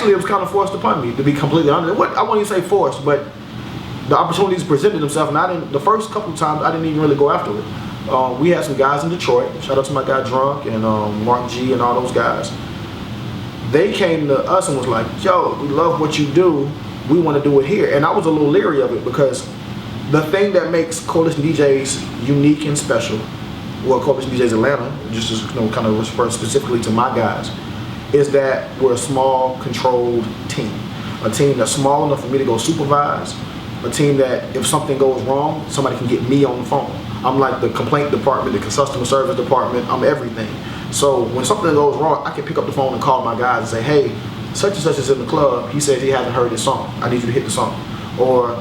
Actually, it was kind of forced upon me, to be completely honest. I won't even say forced, but the opportunities presented themselves, and the first couple of times I didn't even really go after it. We had some guys in Detroit. Shout out to my guy Drunk and Mark G and all those guys. They came to us and was like, "Yo, we love what you do. We want to do it here." And I was a little leery of it because the thing that makes Coalition DJs unique and special, well, Coalition DJs Atlanta, just as kind of refer specifically to my guys, is that we're a small, controlled team. A team that's small enough for me to go supervise. A team that if something goes wrong, somebody can get me on the phone. I'm like the complaint department, the customer service department, I'm everything. So when something goes wrong, I can pick up the phone and call my guys and say, "Hey, such and such is in the club. He says he hasn't heard this song. I need you to hit the song." Or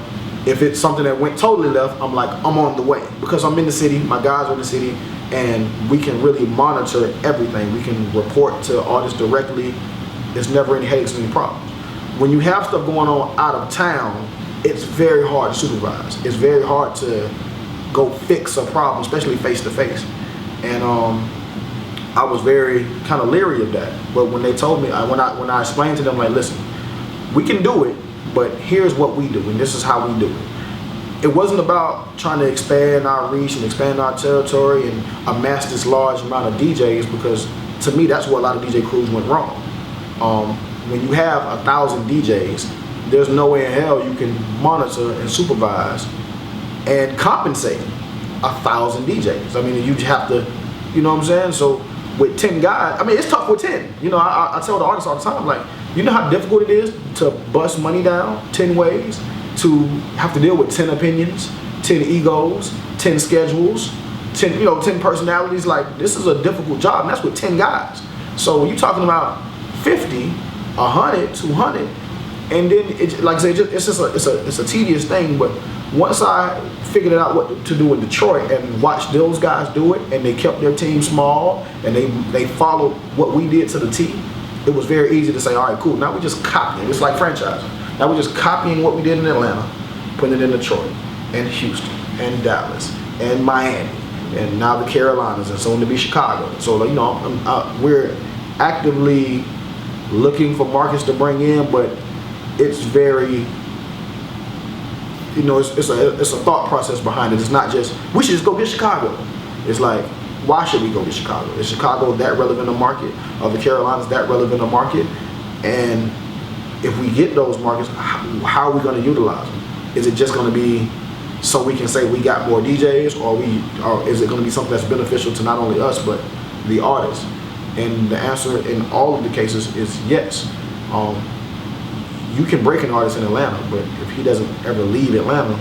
if it's something that went totally left, I'm like, "I'm on the way." Because I'm in the city, my guys are in the city, and we can really monitor everything. We can report to artists directly. There's never any headaches, any problems. When you have stuff going on out of town, it's very hard to supervise. It's very hard to go fix a problem, especially face to face. And I was very kind of leery of that. But when they told me, when I explained to them, like, "Listen, we can do it, but here's what we do, and this is how we do it." It wasn't about trying to expand our reach and expand our territory and amass this large amount of DJs, because to me, that's where a lot of DJ crews went wrong. When you have 1,000 DJs, there's no way in hell you can monitor and supervise and compensate 1,000 DJs. I mean, you just have to, you know what I'm saying? So with 10 guys, I mean, it's tough with 10. You know, I tell the artists all the time, like, you know how difficult it is to bust money down 10 ways, to have to deal with 10 opinions, 10 egos, 10 schedules, 10 personalities. Like, this is a difficult job, and that's with 10 guys. So when you're talking about 50, 100, 200, and then like I say, it's a tedious thing. But once I figured out what to do in Detroit and watched those guys do it, and they kept their team small and they followed what we did to the T, it was very easy to say, "All right, cool. Now we're just copying." It's like franchising. Now we're just copying what we did in Atlanta, putting it in Detroit and Houston and Dallas and Miami and now the Carolinas and soon to be Chicago. So, you know, we're actively looking for markets to bring in, but it's very, you know, it's a thought process behind it. It's not just, we should just go get Chicago. It's like, why should we go get Chicago? Is Chicago that relevant a market? Are the Carolinas that relevant a market? And if we get those markets, how are we going to utilize them? Is it just going to be so we can say we got more DJs, or is it going to be something that's beneficial to not only us but the artists? And the answer in all of the cases is yes. You can break an artist in Atlanta, but if he doesn't ever leave Atlanta,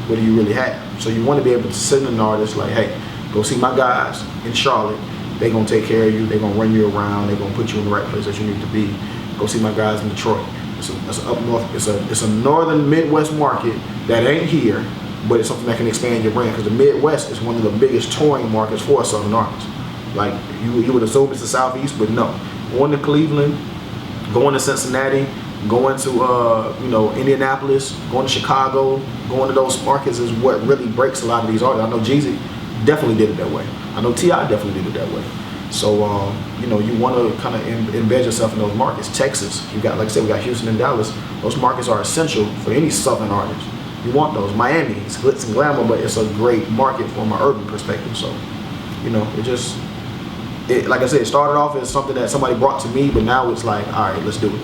what do you really have? So you want to be able to send an artist like, "Hey, go see my guys in Charlotte. They're going to take care of you. They're going to run you around. They're going to put you in the right place that you need to be. Go see my guys in Detroit." It's up north. It's a northern Midwest market that ain't here, but it's something that can expand your brand, because the Midwest is one of the biggest touring markets for Southern artists. Like, you would assume it's the Southeast, but no. Going to Cleveland, going to Cincinnati, going to Indianapolis, going to Chicago, going to those markets is what really breaks a lot of these artists. I know Jeezy definitely did it that way. I know T.I. definitely did it that way. So you want to kind of embed yourself in those markets. Texas, you got, like I said, we got Houston and Dallas. Those markets are essential for any Southern artist. You want those. Miami, it's glitz and glamour, but it's a great market from an urban perspective. So, you know, like I said, it started off as something that somebody brought to me, but now it's like, all right, let's do it.